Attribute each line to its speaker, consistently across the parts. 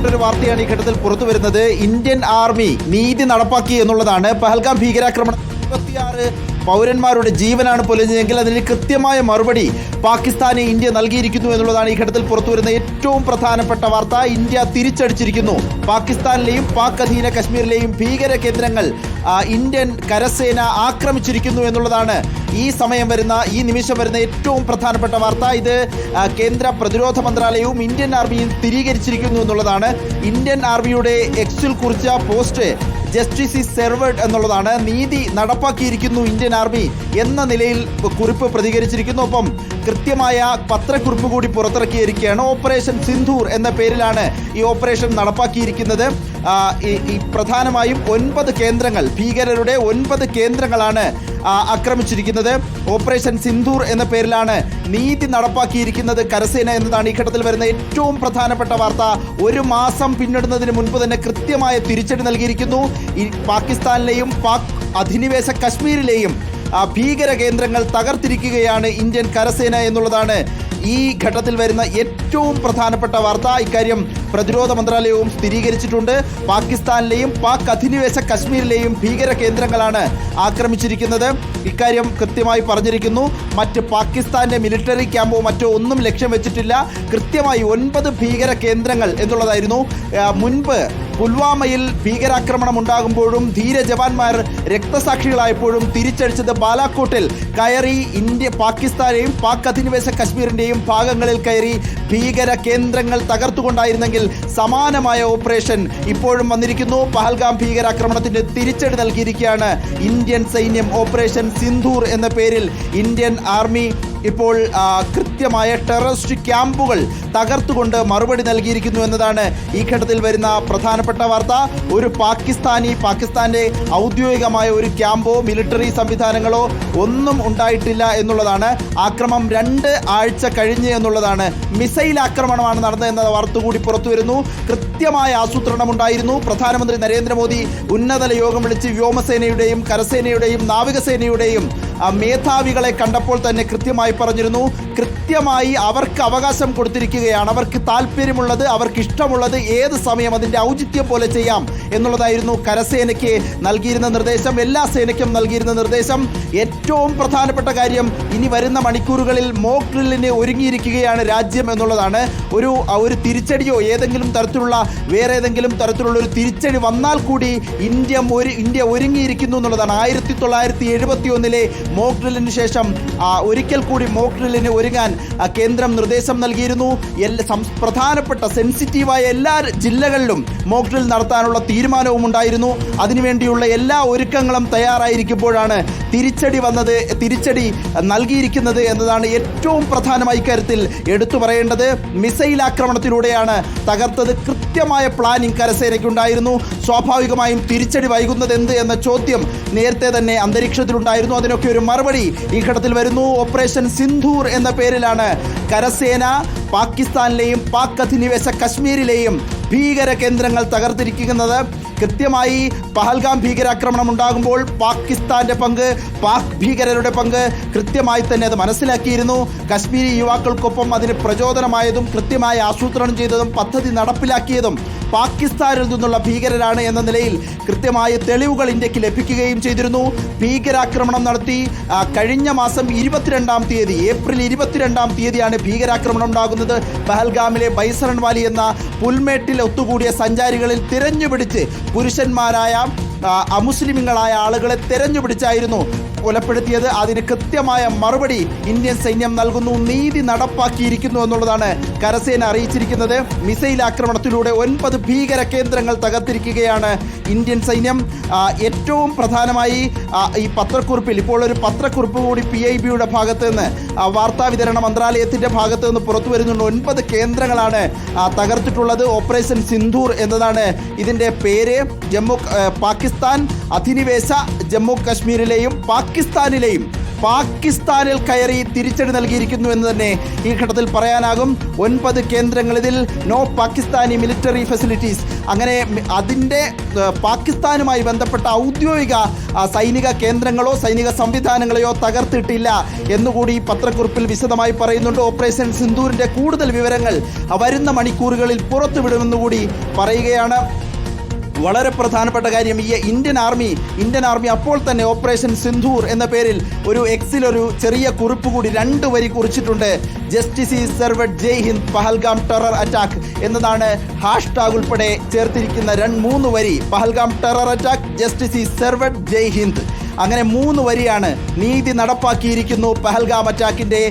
Speaker 1: ഒരു വാർത്തയാണ് ഈ ഘട്ടത്തിൽ പുറത്തു വരുന്നത്. ഇന്ത്യൻ ആർമി നീതി നടപ്പാക്കി എന്നുള്ളതാണ്. പഹൽഗാം ഭീകരാക്രമണം 26 പൗരന്മാരുടെ ജീവനാണ് പൊലിഞ്ഞതെങ്കിൽ അതിന് കൃത്യമായ മറുപടി പാകിസ്ഥാന് ഇന്ത്യ നൽകിയിരിക്കുന്നു എന്നുള്ളതാണ് ഈ ഘട്ടത്തിൽ പുറത്തുവരുന്ന ഏറ്റവും പ്രധാനപ്പെട്ട വാർത്ത. ഇന്ത്യ തിരിച്ചടിച്ചിരിക്കുന്നു. പാകിസ്ഥാനിലെയും പാക് അധീന കശ്മീരിലെയും ഭീകര കേന്ദ്രങ്ങൾ ഇന്ത്യൻ കരസേന ആക്രമിച്ചിരിക്കുന്നു എന്നുള്ളതാണ് ഈ നിമിഷം വരുന്ന ഏറ്റവും പ്രധാനപ്പെട്ട വാർത്ത. ഇത് കേന്ദ്ര പ്രതിരോധ മന്ത്രാലയവും ഇന്ത്യൻ ആർമിയും സ്ഥിരീകരിച്ചിരിക്കുന്നു എന്നുള്ളതാണ്. ഇന്ത്യൻ ആർമിയുടെ എക്സിൽ കുറിച്ച പോസ്റ്റ് ജസ്റ്റിസ് ഈസ് സെർവേഡ് എന്നുള്ളതാണ്. നീതി നടപ്പാക്കിയിരിക്കുന്നു ഇന്ത്യൻ ആർമി എന്ന നിലയിൽ കുറിപ്പ് പ്രതികരിച്ചിരിക്കുന്നു. ഒപ്പം കൃത്യമായ പത്രക്കുറിപ്പ് കൂടി പുറത്തിറക്കിയിരിക്കുകയാണ്. ഓപ്പറേഷൻ സിന്ധൂർ എന്ന പേരിലാണ് ഈ ഓപ്പറേഷൻ നടപ്പാക്കിയിരിക്കുന്നത്. പ്രധാനമായും 9 കേന്ദ്രങ്ങൾ, ഭീകരരുടെ 9 കേന്ദ്രങ്ങളാണ് ആക്രമിച്ചിരിക്കുന്നത്. ഓപ്പറേഷൻ സിന്ധൂർ എന്ന പേരിലാണ് നീതി നടപ്പാക്കിയിരിക്കുന്നത് കരസേന എന്നതാണ് ഈ ഘട്ടത്തിൽ വരുന്ന ഏറ്റവും പ്രധാനപ്പെട്ട വാർത്ത. 1 മാസം പിന്നിടുന്നതിന് മുൻപ് തന്നെ കൃത്യമായ തിരിച്ചടി നൽകിയിരിക്കുന്നു. ഈ പാകിസ്ഥാനിലെയും പാക് അധിനിവേശ കശ്മീരിലെയും ഭീകര കേന്ദ്രങ്ങൾ തകർത്തിരിക്കുകയാണ് ഇന്ത്യൻ കരസേന എന്നുള്ളതാണ് ഈ ഘട്ടത്തിൽ വരുന്ന ഏറ്റവും പ്രധാനപ്പെട്ട വാർത്ത. ഇക്കാര്യം പ്രതിരോധ മന്ത്രാലയവും സ്ഥിരീകരിച്ചിട്ടുണ്ട്. പാകിസ്ഥാനിലെയും പാക് അധിനിവേശ കശ്മീരിലെയും ഭീകര കേന്ദ്രങ്ങളാണ് ആക്രമിച്ചിരിക്കുന്നത്. ഇക്കാര്യം കൃത്യമായി പറഞ്ഞിരിക്കുന്നു. മറ്റ് പാകിസ്ഥാന്റെ മിലിറ്ററി ക്യാമ്പോ മറ്റോ ഒന്നും ലക്ഷ്യം വെച്ചിട്ടില്ല. കൃത്യമായി 9 ഭീകര കേന്ദ്രങ്ങൾ എന്നുള്ളതായിരുന്നു. മുൻപ് പുൽവാമയിൽ ഭീകരാക്രമണം ഉണ്ടാകുമ്പോഴും ധീര ജവാന്മാർ രക്തസാക്ഷികളായപ്പോഴും തിരിച്ചടിച്ചത് ബാലാക്കോട്ടിൽ കയറി പാകിസ്ഥാനെയും പാക് അധിനിവേശ കശ്മീരിൻ്റെയും ഭാഗങ്ങളിൽ കയറി ഭീകര കേന്ദ്രങ്ങൾ തകർത്തുകൊണ്ടായിരുന്നെങ്കിൽ സമാനമായ ഓപ്പറേഷൻ ഇപ്പോഴും വന്നിരിക്കുന്നു. പഹൽഗാം ഭീകരാക്രമണത്തിന് തിരിച്ചടി നൽകിയിരിക്കുകയാണ് ഇന്ത്യൻ സൈന്യം. ഓപ്പറേഷൻ സിന്ധൂർ എന്ന പേരിൽ ഇന്ത്യൻ ആർമി ഇപ്പോൾ കൃത്യമായ ടെററിസ്റ്റ് ക്യാമ്പുകൾ തകർത്തുകൊണ്ട് മറുപടി നൽകിയിരിക്കുന്നു എന്നതാണ് ഈ ഘട്ടത്തിൽ വരുന്ന പ്രധാനപ്പെട്ട വാർത്ത. ഒരു പാകിസ്ഥാന്റെ ഔദ്യോഗികമായ ഒരു ക്യാമ്പോ മിലിറ്ററി സംവിധാനങ്ങളോ ഒന്നും ഉണ്ടായിട്ടില്ല എന്നുള്ളതാണ്. ആക്രമണം 2 ആഴ്ച കഴിഞ്ഞ് എന്നുള്ളതാണ്. മിസൈൽ ആക്രമണമാണ് നടന്നതെന്ന വാർത്ത കൂടി പുറത്തു വരുന്നു. കൃത്യമായ ആസൂത്രണം ഉണ്ടായിരുന്നു. പ്രധാനമന്ത്രി നരേന്ദ്രമോദി ഉന്നതതല യോഗം വിളിച്ച് വ്യോമസേനയുടെയും കരസേനയുടെയും നാവികസേനയുടെയും മേധാവികളെ കണ്ടപ്പോൾ തന്നെ കൃത്യമായി പറഞ്ഞിരുന്നു. കൃത്യമായി അവർക്ക് അവകാശം കൊടുത്തിരിക്കുകയാണ്. അവർക്ക് താല്പര്യമുള്ളത്, അവർക്ക് ഇഷ്ടമുള്ളത് ഏത് സമയം അതിൻ്റെ ഔചിത്യം പോലെ ചെയ്യാം എന്നുള്ളതായിരുന്നു കരസേനയ്ക്ക് നൽകിയിരുന്ന നിർദ്ദേശം. എല്ലാ സേനയ്ക്കും നൽകിയിരുന്ന നിർദ്ദേശം. ഏറ്റവും പ്രധാനപ്പെട്ട കാര്യം, ഇനി വരുന്ന മണിക്കൂറുകളിൽ മോക്ക് ഡ്രില്ലിന് ഒരുങ്ങിയിരിക്കുകയാണ് രാജ്യം എന്നുള്ളതാണ്. ഒരു തിരിച്ചടിയോ വേറെ ഏതെങ്കിലും തരത്തിലുള്ള ഒരു തിരിച്ചടി വന്നാൽ കൂടി ഇന്ത്യ ഒരുങ്ങിയിരിക്കുന്നു എന്നുള്ളതാണ്. 1971 മോക്ക് ഡ്രില്ലിന് ശേഷം ഒരിക്കൽ കൂടി മോക്ക് ഡ്രില്ലിന് ഒരുങ്ങാൻ കേന്ദ്രം നിർദ്ദേശം നൽകിയിരുന്നു. പ്രധാനപ്പെട്ട സെൻസിറ്റീവായ എല്ലാ ജില്ലകളിലും മോക്ക് ഡ്രിൽ നടത്താനുള്ള തീരുമാനവും ഉണ്ടായിരുന്നു. അതിനുവേണ്ടിയുള്ള എല്ലാ ഒരുക്കങ്ങളും തയ്യാറായിരിക്കുമ്പോഴാണ് തിരിച്ചടി നൽകിയിരിക്കുന്നത് എന്നതാണ് ഏറ്റവും പ്രധാനമായി കാര്യത്തിൽ എടുത്തു പറയേണ്ടത്. മിസൈൽ ആക്രമണത്തിലൂടെയാണ് തകർത്തത്. കൃത്യമായ പ്ലാനിംഗ് കരസേനയ്ക്കുണ്ടായിരുന്നു. സ്വാഭാവികമായും തിരിച്ചടി വൈകുന്നത് എന്ത് എന്ന ചോദ്യം നേരത്തെ തന്നെ അന്തരീക്ഷത്തിലുണ്ടായിരുന്നു. അതിനൊക്കെ ഒരു മറുപടി ഈ ഘട്ടത്തിൽ വരുന്നു. ഓപ്പറേഷൻ സിന്ധൂർ എന്ന പേരിലാണ് കരസേന പാകിസ്ഥാനിലെയും പാക് അധിനിവേശ കശ്മീരിലെയും ഭീകര കേന്ദ്രങ്ങൾ തകർത്തിരിക്കുന്നത്. കൃത്യമായി പഹൽഗാം ഭീകരാക്രമണം ഉണ്ടാകുമ്പോൾ പാകിസ്ഥാന്റെ പങ്ക്, പാക് ഭീകരരുടെ പങ്ക് കൃത്യമായി തന്നെ അത് മനസ്സിലാക്കിയിരുന്നു. കശ്മീരി യുവാക്കൾക്കൊപ്പം അതിന് പ്രചോദനമായതും കൃത്യമായി ആസൂത്രണം ചെയ്തതും പദ്ധതി നടപ്പിലാക്കിയതും പാകിസ്ഥാനിൽ നിന്നുള്ള ഭീകരരാണ് എന്ന നിലയിൽ കൃത്യമായ തെളിവുകൾ ഇന്ത്യക്ക് ലഭിക്കുകയും ചെയ്തിരുന്നു. ഭീകരാക്രമണം നടത്തി കഴിഞ്ഞ മാസം 22-ാം തീയതി, ഏപ്രിൽ 22-ാം തീയതിയാണ് ഭീകരാക്രമണം ഉണ്ടാകുന്നത്. പഹൽഗാമിലെ ബൈസറൺ വാലി എന്ന പുൽമേട്ടിൽ ഒത്തുകൂടിയ സഞ്ചാരികളിൽ തിരഞ്ഞുപിടിച്ച് പുരുഷന്മാരായ അമുസ്ലിമുകളായ ആളുകളെ തിരഞ്ഞുപിടിച്ചായിരുന്നു കൊലപ്പെടുത്തിയത്. അതിന് കൃത്യമായ മറുപടി ഇന്ത്യൻ സൈന്യം നൽകുന്നു. നീതി നടപ്പാക്കിയിരിക്കുന്നു എന്നുള്ളതാണ് കരസേന അറിയിച്ചിരിക്കുന്നത്. മിസൈൽ ആക്രമണത്തിലൂടെ 9 ഭീകര കേന്ദ്രങ്ങൾ തകർത്തിരിക്കുകയാണ് ഇന്ത്യൻ സൈന്യം. ഏറ്റവും പ്രധാനമായി ഈ പത്രക്കുറിപ്പിൽ ഇപ്പോൾ ഒരു പത്രക്കുറിപ്പ് കൂടി PIBയുടെ ഭാഗത്ത് നിന്ന്, വാർത്താവിതരണ മന്ത്രാലയത്തിൻ്റെ ഭാഗത്ത് നിന്ന് പുറത്തു വരുന്നുണ്ട്. 9 കേന്ദ്രങ്ങളാണ് തകർത്തിട്ടുള്ളത്. ഓപ്പറേഷൻ സിന്ധൂർ എന്നതാണ് ഇതിൻ്റെ പേര്. പാകിസ്ഥാൻ അധിനിവേശ ജമ്മു കശ്മീരിലെയും പാകിസ്ഥാനിലെയും പാകിസ്ഥാനിൽ കയറി തിരിച്ചടി നൽകിയിരിക്കുന്നു എന്ന് തന്നെ ഈ ഘട്ടത്തിൽ പറയാനാകും. 9 കേന്ദ്രങ്ങളിൽ നോ പാകിസ്ഥാനി മിലിറ്ററി ഫെസിലിറ്റീസ്, അങ്ങനെ അതിൻ്റെ പാകിസ്ഥാനുമായി ബന്ധപ്പെട്ട ഔദ്യോഗിക സൈനിക കേന്ദ്രങ്ങളോ സൈനിക സംവിധാനങ്ങളെയോ തകർത്തിട്ടില്ല എന്നുകൂടി പത്രക്കുറിപ്പിൽ വിശദമായി പറയുന്നുണ്ട്. ഓപ്പറേഷൻ സിന്ദൂരിൻ്റെ കൂടുതൽ വിവരങ്ങൾ വരുന്ന മണിക്കൂറുകളിൽ പുറത്തുവിടുമെന്നുകൂടി പറയുകയാണ്. വളരെ പ്രധാനപ്പെട്ട കാര്യം, ഈ ഇന്ത്യൻ ആർമി അപ്പോൾ തന്നെ ഓപ്പറേഷൻ സിന്ദൂർ എന്ന പേരിൽ ഒരു എക്സിലൊരു ചെറിയ കുറിപ്പ് കൂടി 2 വരി കുറിച്ചിട്ടുണ്ട്. Justice is served Jai Hind Pahalgam terror attack എന്നതാണ് ഹാഷ്ടാഗ് ഉൾപ്പെടെ ചേർത്തിരിക്കുന്ന 3 വരി. Pahalgam terror attack, justice is served Jai Hind, അങ്ങനെ 3 വരിയാണ്. നീതി നടപ്പാക്കിയിരിക്കുന്നു പഹൽഗാം അറ്റാക്കിൻ്റെ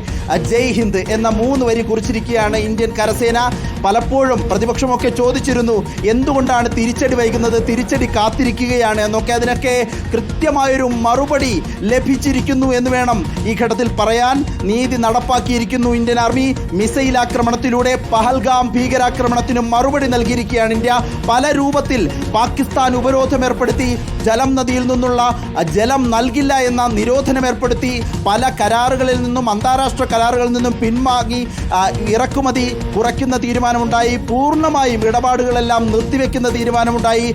Speaker 1: ജയ് ഹിന്ദ് എന്ന 3 വരി കുറിച്ചിരിക്കുകയാണ് ഇന്ത്യൻ കരസേന. പലപ്പോഴും പ്രതിപക്ഷമൊക്കെ ചോദിച്ചിരുന്നു എന്തുകൊണ്ടാണ് തിരിച്ചടി വൈകുന്നത്, തിരിച്ചടി കാത്തിരിക്കുകയാണ് എന്നൊക്കെ. അതിനൊക്കെ കൃത്യമായൊരു മറുപടി ലഭിച്ചിരിക്കുന്നു എന്ന് വേണം ഈ ഘട്ടത്തിൽ പറയാൻ. നീതി നടപ്പാക്കിയിരിക്കുന്നു ഇന്ത്യൻ ആർമി. മിസൈൽ ആക്രമണത്തിലൂടെ പഹൽഗാം ഭീകരാക്രമണത്തിനും മറുപടി നൽകിയിരിക്കുകയാണ് ഇന്ത്യ. പല രൂപത്തിൽ പാകിസ്ഥാൻ ഉപരോധം ഏർപ്പെടുത്തി, ജലം നദിയിൽ നിന്നുള്ള ജലം നൽകില്ല എന്ന നിരോധനം ഏർപ്പെടുത്തി, പല കരാറുകളിൽ നിന്നും അന്താരാഷ്ട്ര കരാറുകളിൽ നിന്നും പിൻവാങ്ങി ഇറക്കുമതി കുറയ്ക്കുന്ന തീരുമാനമുണ്ടായി, പൂർണ്ണമായും ഇടപാടുകളെല്ലാം നിർത്തിവെക്കുന്ന തീരുമാനമുണ്ടായി.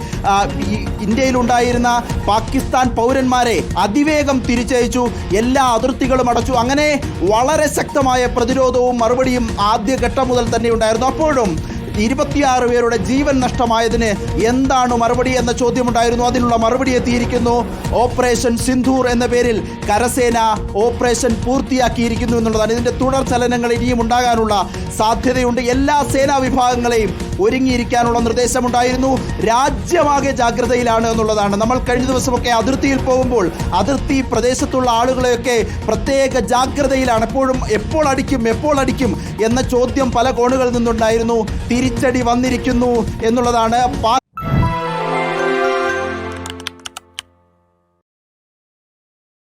Speaker 1: ഇന്ത്യയിലുണ്ടായിരുന്ന പാകിസ്ഥാൻ പൗരന്മാരെ അതിവേഗം തിരിച്ചയച്ചു, എല്ലാ അതിർത്തികളും അടച്ചു. അങ്ങനെ വളരെ ശക്തമായ പ്രതിരോധവും മറുപടിയും ആദ്യഘട്ടം മുതൽ തന്നെ ഉണ്ടായിരുന്നു. അപ്പോഴും 26 പേരുടെ ജീവൻ നഷ്ടമായതിന് എന്താണ് മറുപടി എന്ന ചോദ്യമുണ്ടായിരുന്നു. അതിനുള്ള മറുപടി എത്തിയിരിക്കുന്നു. ഓപ്പറേഷൻ സിന്ദൂർ എന്ന പേരിൽ കരസേന ഓപ്പറേഷൻ പൂർത്തിയാക്കിയിരിക്കുന്നു എന്നുള്ളതാണ്. ഇതിൻ്റെ തുടർ ചലനങ്ങൾ ഇനിയും ഉണ്ടാകാനുള്ള സാധ്യതയുണ്ട്. എല്ലാ സേനാ വിഭാഗങ്ങളെയും ഒരുങ്ങിയിരിക്കാനുള്ള നിർദ്ദേശമുണ്ടായിരുന്നു. രാജ്യമാകെ ജാഗ്രതയിലാണ് എന്നുള്ളതാണ്. നമ്മൾ കഴിഞ്ഞ ദിവസമൊക്കെ അതിർത്തിയിൽ പോകുമ്പോൾ അതിർത്തി പ്രദേശത്തുള്ള ആളുകളെയൊക്കെ പ്രത്യേക ജാഗ്രതയിലാണ്. എപ്പോഴും എപ്പോൾ അടിക്കും എന്ന ചോദ്യം പല കോണുകളിൽ നിന്നുണ്ടായിരുന്നു. തിരിച്ചടി വന്നിരിക്കുന്നു എന്നുള്ളതാണ്.